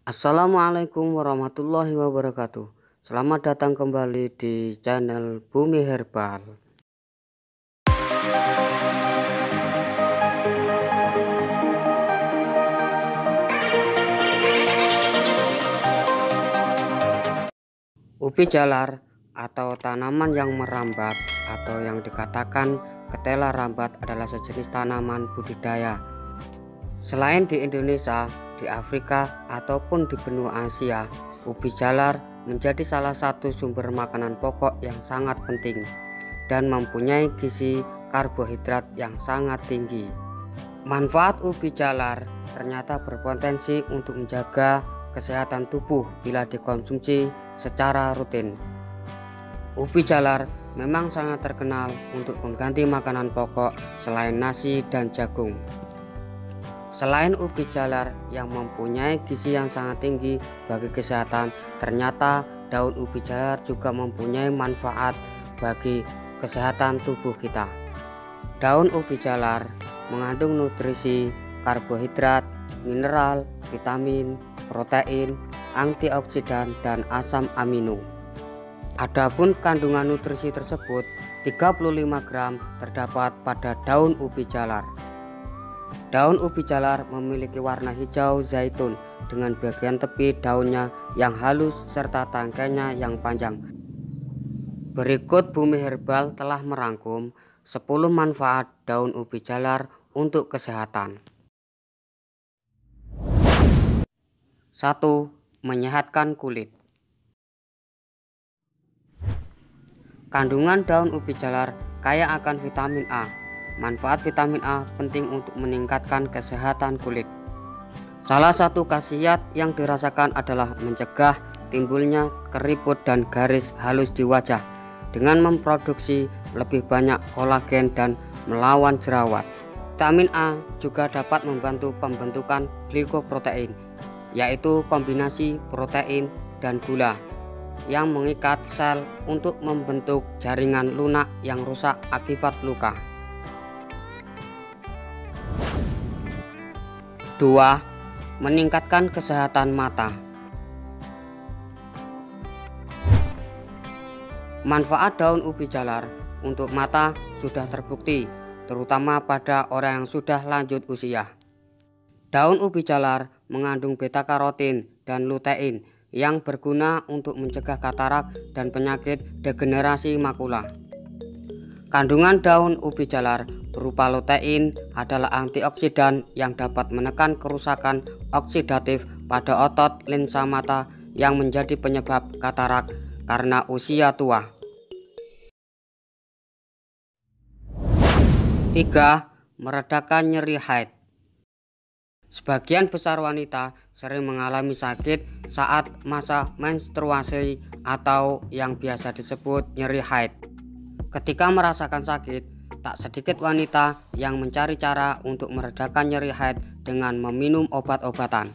Assalamualaikum warahmatullahi wabarakatuh. Selamat datang kembali di channel Bumi Herbal. Ubi jalar atau tanaman yang merambat atau yang dikatakan ketela rambat adalah sejenis tanaman budidaya. Selain di Indonesia, di Afrika ataupun di benua Asia, ubi jalar menjadi salah satu sumber makanan pokok yang sangat penting dan mempunyai gizi karbohidrat yang sangat tinggi. Manfaat ubi jalar ternyata berpotensi untuk menjaga kesehatan tubuh bila dikonsumsi secara rutin. Ubi jalar memang sangat terkenal untuk mengganti makanan pokok selain nasi dan jagung. Selain ubi jalar yang mempunyai gizi yang sangat tinggi bagi kesehatan, ternyata daun ubi jalar juga mempunyai manfaat bagi kesehatan tubuh kita. Daun ubi jalar mengandung nutrisi, karbohidrat, mineral, vitamin, protein, antioksidan, dan asam amino. Adapun kandungan nutrisi tersebut 35 gram terdapat pada daun ubi jalar. Daun ubi jalar memiliki warna hijau zaitun dengan bagian tepi daunnya yang halus serta tangkainya yang panjang. Berikut Bumi Herbal telah merangkum 10 manfaat daun ubi jalar untuk kesehatan. 1. Menyehatkan kulit. Kandungan daun ubi jalar kaya akan vitamin A. Manfaat vitamin A penting untuk meningkatkan kesehatan kulit. Salah satu khasiat yang dirasakan adalah mencegah timbulnya keriput dan garis halus di wajah dengan memproduksi lebih banyak kolagen dan melawan jerawat. Vitamin A juga dapat membantu pembentukan glikoprotein, yaitu kombinasi protein dan gula yang mengikat sel untuk membentuk jaringan lunak yang rusak akibat luka. 2. Meningkatkan kesehatan mata. Manfaat daun ubi jalar untuk mata sudah terbukti, terutama pada orang yang sudah lanjut usia. Daun ubi jalar mengandung beta karotin dan lutein yang berguna untuk mencegah katarak dan penyakit degenerasi makula. Kandungan daun ubi jalar berupa lutein adalah antioksidan yang dapat menekan kerusakan oksidatif pada otot lensa mata yang menjadi penyebab katarak karena usia tua. 3. Meredakan nyeri haid. Sebagian besar wanita sering mengalami sakit saat masa menstruasi atau yang biasa disebut nyeri haid. Ketika merasakan sakit, tak sedikit wanita yang mencari cara untuk meredakan nyeri haid dengan meminum obat-obatan.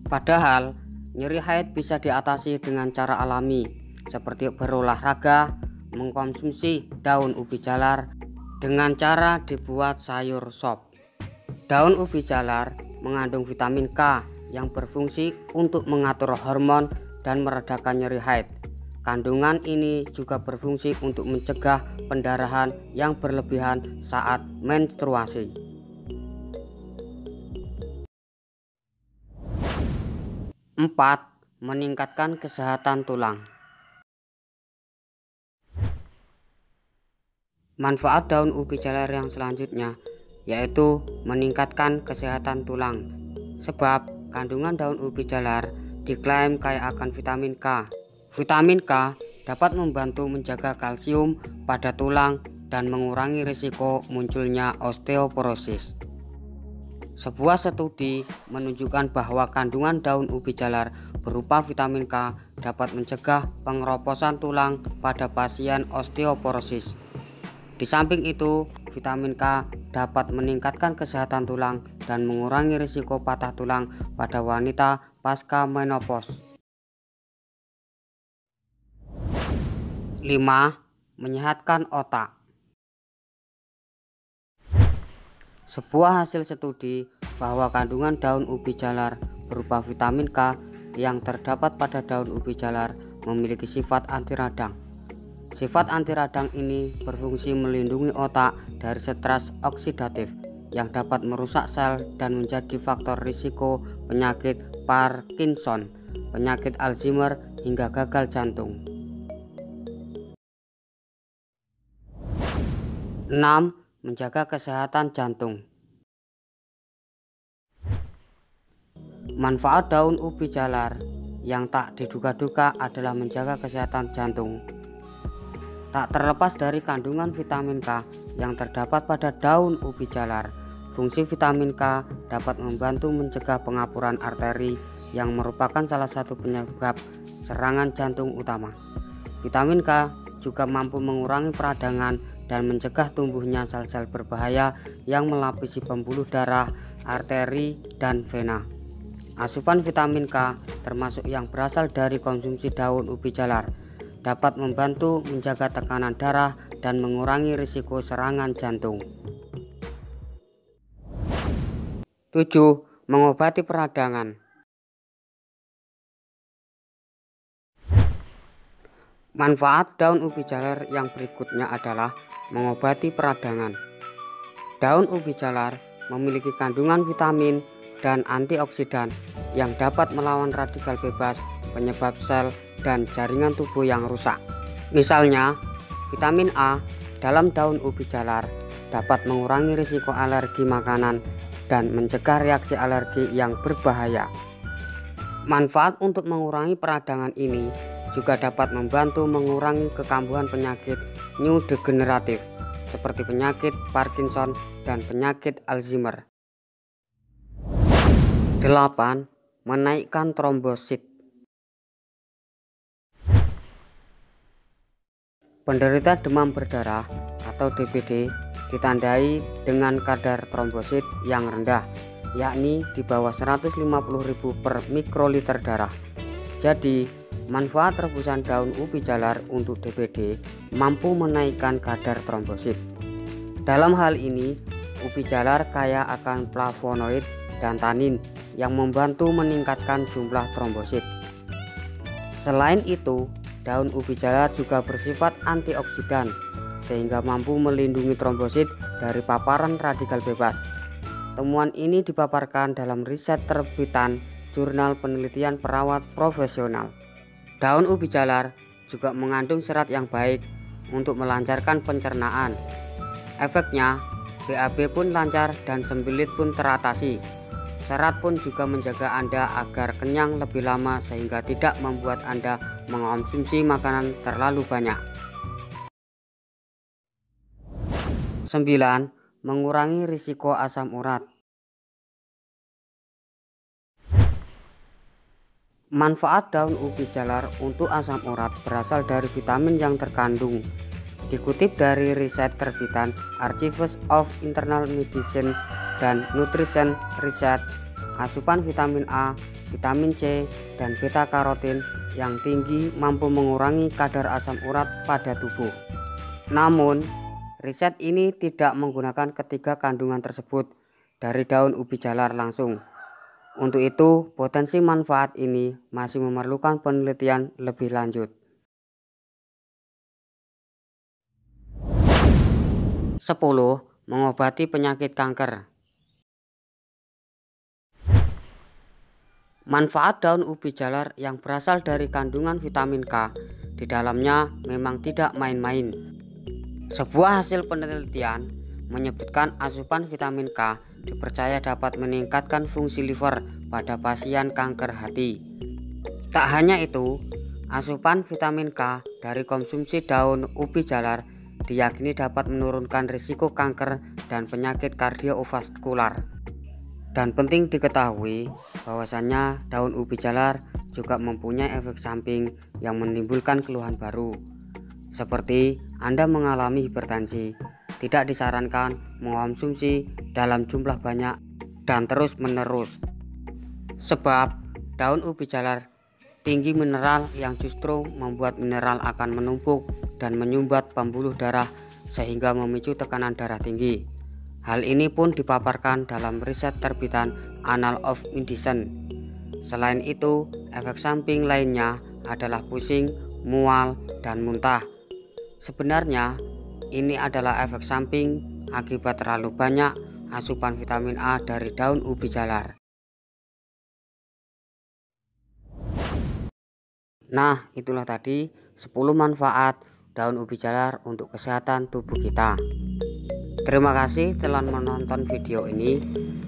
Padahal, nyeri haid bisa diatasi dengan cara alami, seperti berolahraga, mengkonsumsi daun ubi jalar dengan cara dibuat sayur sop. Daun ubi jalar mengandung vitamin K yang berfungsi untuk mengatur hormon dan meredakan nyeri haid. Kandungan ini juga berfungsi untuk mencegah pendarahan yang berlebihan saat menstruasi. 4. Meningkatkan kesehatan tulang. Manfaat daun ubi jalar yang selanjutnya yaitu meningkatkan kesehatan tulang. Sebab kandungan daun ubi jalar diklaim kaya akan vitamin K. Vitamin K dapat membantu menjaga kalsium pada tulang dan mengurangi risiko munculnya osteoporosis. Sebuah studi menunjukkan bahwa kandungan daun ubi jalar berupa vitamin K dapat mencegah pengeroposan tulang pada pasien osteoporosis. Di samping itu, vitamin K dapat meningkatkan kesehatan tulang dan mengurangi risiko patah tulang pada wanita pasca menopause. 5. Menyehatkan otak. Sebuah hasil studi bahwa kandungan daun ubi jalar berupa vitamin K yang terdapat pada daun ubi jalar memiliki sifat anti radang. Sifat anti radang ini berfungsi melindungi otak dari stres oksidatif yang dapat merusak sel dan menjadi faktor risiko penyakit Parkinson, penyakit Alzheimer, hingga gagal jantung. 6. Menjaga kesehatan jantung. Manfaat daun ubi jalar yang tak diduga-duga adalah menjaga kesehatan jantung. Tak terlepas dari kandungan vitamin K yang terdapat pada daun ubi jalar, fungsi vitamin K dapat membantu mencegah pengapuran arteri yang merupakan salah satu penyebab serangan jantung utama. Vitamin K juga mampu mengurangi peradangan dan mencegah tumbuhnya sel-sel berbahaya yang melapisi pembuluh darah, arteri, dan vena. Asupan vitamin K, termasuk yang berasal dari konsumsi daun ubi jalar, dapat membantu menjaga tekanan darah dan mengurangi risiko serangan jantung. 7. Mengobati peradangan. Manfaat daun ubi jalar yang berikutnya adalah mengobati peradangan. Daun ubi jalar memiliki kandungan vitamin dan antioksidan yang dapat melawan radikal bebas penyebab sel dan jaringan tubuh yang rusak. Misalnya, vitamin A dalam daun ubi jalar dapat mengurangi risiko alergi makanan dan mencegah reaksi alergi yang berbahaya. Manfaat untuk mengurangi peradangan ini juga dapat membantu mengurangi kekambuhan penyakit neurodegeneratif seperti penyakit Parkinson dan penyakit Alzheimer. 8. Menaikkan trombosit. Penderita demam berdarah atau DBD ditandai dengan kadar trombosit yang rendah, yakni di bawah 150.000 per mikroliter darah. Jadi, manfaat rebusan daun ubi jalar untuk DBD mampu menaikkan kadar trombosit. Dalam hal ini, ubi jalar kaya akan flavonoid dan tanin yang membantu meningkatkan jumlah trombosit. Selain itu, daun ubi jalar juga bersifat antioksidan sehingga mampu melindungi trombosit dari paparan radikal bebas. Temuan ini dipaparkan dalam riset terbitan Jurnal Penelitian Perawat Profesional. Daun ubi jalar juga mengandung serat yang baik untuk melancarkan pencernaan. Efeknya, BAB pun lancar dan sembelit pun teratasi. Serat pun juga menjaga Anda agar kenyang lebih lama sehingga tidak membuat Anda mengonsumsi makanan terlalu banyak. 9. Mengurangi risiko asam urat. Manfaat daun ubi jalar untuk asam urat berasal dari vitamin yang terkandung. Dikutip dari riset terbitan Archives of Internal Medicine dan Nutrition Research, asupan vitamin A, vitamin C, dan beta karotin yang tinggi mampu mengurangi kadar asam urat pada tubuh. Namun, riset ini tidak menggunakan ketiga kandungan tersebut dari daun ubi jalar langsung. Untuk itu, potensi manfaat ini masih memerlukan penelitian lebih lanjut. 10. Mengobati penyakit kanker. Manfaat daun ubi jalar yang berasal dari kandungan vitamin K di dalamnya memang tidak main-main. Sebuah hasil penelitian menyebutkan asupan vitamin K dipercaya dapat meningkatkan fungsi liver pada pasien kanker hati. Tak hanya itu, asupan vitamin K dari konsumsi daun ubi jalar diyakini dapat menurunkan risiko kanker dan penyakit kardiovaskular. Dan penting diketahui bahwasannya daun ubi jalar juga mempunyai efek samping yang menimbulkan keluhan baru, seperti Anda mengalami hipertensi. Tidak disarankan mengonsumsi dalam jumlah banyak dan terus-menerus, sebab daun ubi jalar tinggi mineral yang justru membuat mineral akan menumpuk dan menyumbat pembuluh darah sehingga memicu tekanan darah tinggi. Hal ini pun dipaparkan dalam riset terbitan Annals of Medicine. Selain itu, efek samping lainnya adalah pusing, mual, dan muntah. Sebenarnya, ini adalah efek samping akibat terlalu banyak asupan vitamin A dari daun ubi jalar. Nah, itulah tadi 10 manfaat daun ubi jalar untuk kesehatan tubuh kita. Terima kasih telah menonton video ini.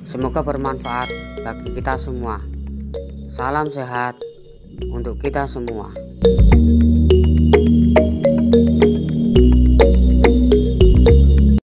Semoga bermanfaat bagi kita semua. Salam sehat untuk kita semua.